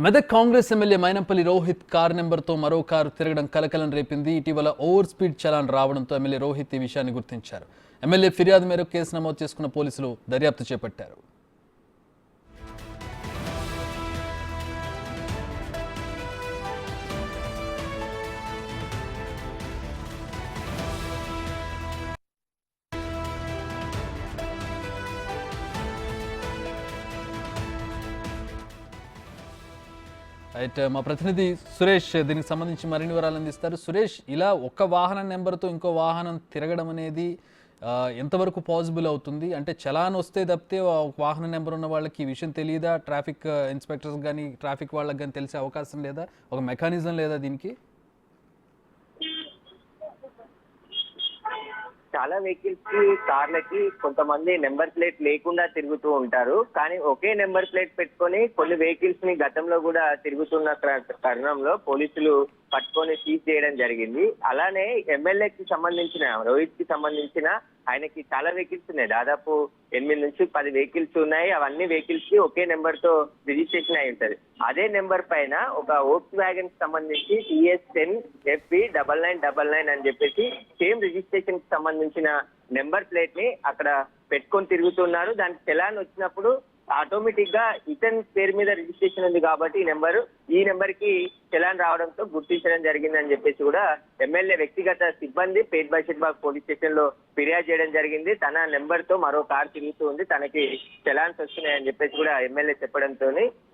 Medak Congress MLA Mynampally Rohit car నెంబర్తో మరో car తిరగడం కలకలం రేపింది. ఇటీవల ఓవర్ స్పీడ్ చలాన్ రావడంతో ఎమ్మెల్యే రోహిత్ ఈ విషయాన్ని గుర్తించారు. ఎమ్మెల్యే ఫిర్యాదు మేరకు కేసు నమోదు చేసుకున్న పోలీసులు దర్యాప్తు చేపట్టారు. రైట్, మా ప్రతినిధి సురేష్ దీనికి సంబంధించి మరిన్ని వివరాలు అందిస్తారు. సురేష్, ఇలా ఒక వాహనం నెంబర్తో ఇంకో వాహనం తిరగడం అనేది ఎంతవరకు పాసిబుల్ అవుతుంది? అంటే చలాన్ వస్తే తప్పితే వాహన నెంబర్ ఉన్న వాళ్ళకి ఈ విషయం తెలియదా? ట్రాఫిక్ ఇన్స్పెక్టర్స్ కానీ ట్రాఫిక్ వాళ్ళకి కానీ తెలిసే అవకాశం లేదా? ఒక మెకానిజం లేదా దీనికి? చాలా వెహికల్స్ కి కార్లకి కొంతమంది నెంబర్ ప్లేట్ లేకుండా తిరుగుతూ ఉంటారు. కానీ ఒకే నెంబర్ ప్లేట్ పెట్టుకొని కొన్ని వెహికల్స్ ని గతంలో కూడా తిరుగుతున్న తరుణంలో పోలీసులు పట్టుకొని సీజ్ చేయడం జరిగింది. అలానే ఎమ్మెల్యేకి సంబంధించిన రోహిత్ కి సంబంధించిన ఆయనకి చాలా వెహికల్స్ ఉన్నాయి. దాదాపు 8 నుంచి 10 వెహికల్స్ ఉన్నాయి. అవన్నీ వెహికల్స్ కి ఒకే నెంబర్ తో రిజిస్ట్రేషన్ అయి ఉంటది. అదే నెంబర్ పైన ఒక వోక్స్ వ్యాగన్ కి సంబంధించి TS10 FB 9999 అని చెప్పేసి సేమ్ రిజిస్ట్రేషన్ కి సంబంధించిన నెంబర్ ప్లేట్ ని అక్కడ పెట్టుకొని తిరుగుతున్నారు. దానికి చలాన్ వచ్చినప్పుడు ఆటోమేటిక్ గా ఇతని పేరు మీద రిజిస్ట్రేషన్ ఉంది కాబట్టి ఈ నెంబర్ కి చలాన్ రావడంతో గుర్తించడం జరిగిందని చెప్పేసి కూడా ఎమ్మెల్యే వ్యక్తిగత సిబ్బంది పేట్ బషీర్బాగ్ పోలీస్ స్టేషన్ లో ఫిర్యాదు చేయడం జరిగింది. తన నెంబర్ తో మరో కారు తిరుగుతూ ఉంది, తనకి చలాన్స్ వస్తున్నాయని చెప్పేసి కూడా ఎమ్మెల్యే చెప్పడంతో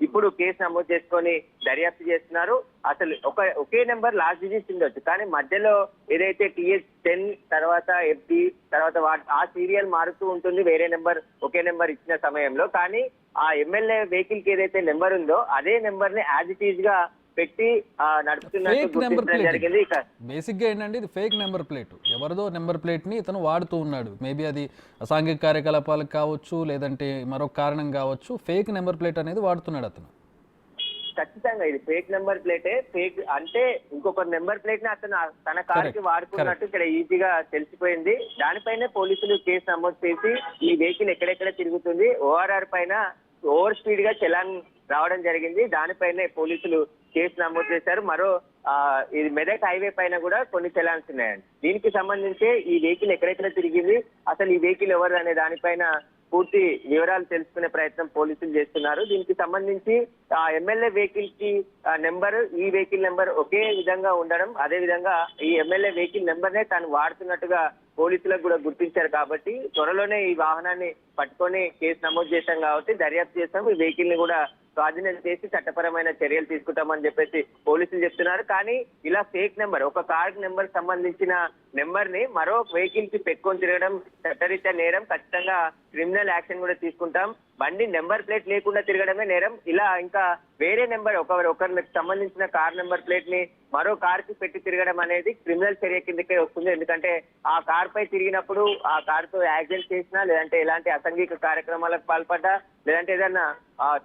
ఇప్పుడు కేసు నమోదు చేసుకొని దర్యాప్తు చేస్తున్నారు. అసలు ఒకే నెంబర్ లాస్ట్ డిజిట్స్ ఉండొచ్చు, కానీ మధ్యలో ఏదైతే TS10 తర్వాత FD తర్వాత ఆ సీరియల్ మారుతూ ఉంటుంది వేరే నెంబర్ ఒకే నెంబర్ ఇచ్చిన సమయంలో. కానీ ఆ ఎమ్మెల్యే వెహికల్ కి ఏదైతే నెంబర్ ఉందో అదే నెంబర్ ని యాజ్ ఇట్ ఈజ్ గా పెట్టి నడుపుతున్నట్టు గుర్తించడం జరిగింది. బేసిక్ గా ఏంటంటే ఇది ఫేక్ నెంబర్ ప్లేట్, ఎవరిదో నెంబర్ ప్లేట్ ని ఇతను వాడుతూ ఉన్నాడు. మేబీ అది అసాంఘిక కార్యకలాపాలకు కావచ్చు, లేదంటే మరొక కారణం కావచ్చు. ఫేక్ నెంబర్ ప్లేట్ అనేది వాడుతున్నాడు అతను. ఖచ్చితంగా ఇది ఫేక్ నెంబర్ ప్లేటే. ఫేక్ అంటే ఇంకొక నెంబర్ ప్లేట్ ని అతను తన కారుకి వాడుకున్నట్టు ఇక్కడ ఈజీగా తెలిసిపోయింది. దానిపైనే పోలీసులు కేసు నమోదు చేసి ఈ వెహికల్ ఎక్కడెక్కడ తిరుగుతుంది, ORR పైన ఓవర్ స్పీడ్ గా చలాన్ రావడం జరిగింది. దానిపైనే పోలీసులు కేసు నమోదు చేశారు. ఇది మెదక్ హైవే పైన కూడా కొన్ని చలాన్స్ ఉన్నాయండి. దీనికి సంబంధించి ఈ వెహికల్ ఎక్కడెక్కడ తిరిగింది, అసలు ఈ వెహికల్ ఎవరు అనే దానిపైన పూర్తి వివరాలు తెలుసుకునే ప్రయత్నం పోలీసులు చేస్తున్నారు. దీనికి సంబంధించి ఆ ఎమ్మెల్యే వెహికల్ కి నెంబర్, ఈ వెహికల్ నెంబర్ ఒకే విధంగా ఉండడం, అదే విధంగా ఈ ఎమ్మెల్యే వెహికల్ నెంబర్ నే తాను వాడుతున్నట్టుగా పోలీసులకు కూడా గుర్తించారు. కాబట్టి త్వరలోనే ఈ వాహనాన్ని పట్టుకొని కేసు నమోదు చేశాం కాబట్టి దర్యాప్తు చేస్తాం. ఈ వెహికల్ ని కూడా స్వాధీనం చేసి చట్టపరమైన చర్యలు తీసుకుంటామని చెప్పేసి పోలీసులు చెప్తున్నారు. కానీ ఇలా ఫేక్ నెంబర్, ఒక కార్ నెంబర్ సంబంధించిన నెంబర్ ని మరో వెహికల్ కి పెట్టుకొని తిరగడం చట్టరీత్యా నేరం. ఖచ్చితంగా క్రిమినల్ యాక్షన్ కూడా తీసుకుంటాం. బండి నెంబర్ ప్లేట్ లేకుండా తిరగడమే నేరం. ఇలా ఇంకా వేరే నెంబర్ ఒకరికి సంబంధించిన కార్ నెంబర్ ప్లేట్ ని మరో కార్ కి పెట్టి తిరగడం అనేది క్రిమినల్ చర్య కిందకే వస్తుంది. ఎందుకంటే ఆ కార్ పై తిరిగినప్పుడు ఆ కార్ తో యాక్సిడెంట్ చేసినా, లేదంటే ఎలాంటి అసాంఘిక కార్యక్రమాలకు పాల్పడ్డా, లేదంటే ఏదన్నా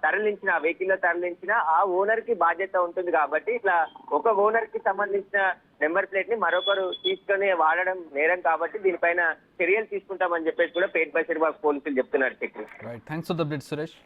తరలించిన వెహికల్ లో తరలించిన ఆ ఓనర్ కి బాధ్యత ఉంటుంది. కాబట్టి ఇట్లా ఒక ఓనర్ కి సంబంధించిన నెంబర్ ప్లేట్ ని మరొకరు తీసుకొని వాడడం నేరం. కాబట్టి దీనిపైన చర్యలు తీసుకుంటామని చెప్పేసి కూడా పేట్ బషీర్బాగ్ పోలీసులు చెప్తున్నారు. Right, thanks for the update Suresh.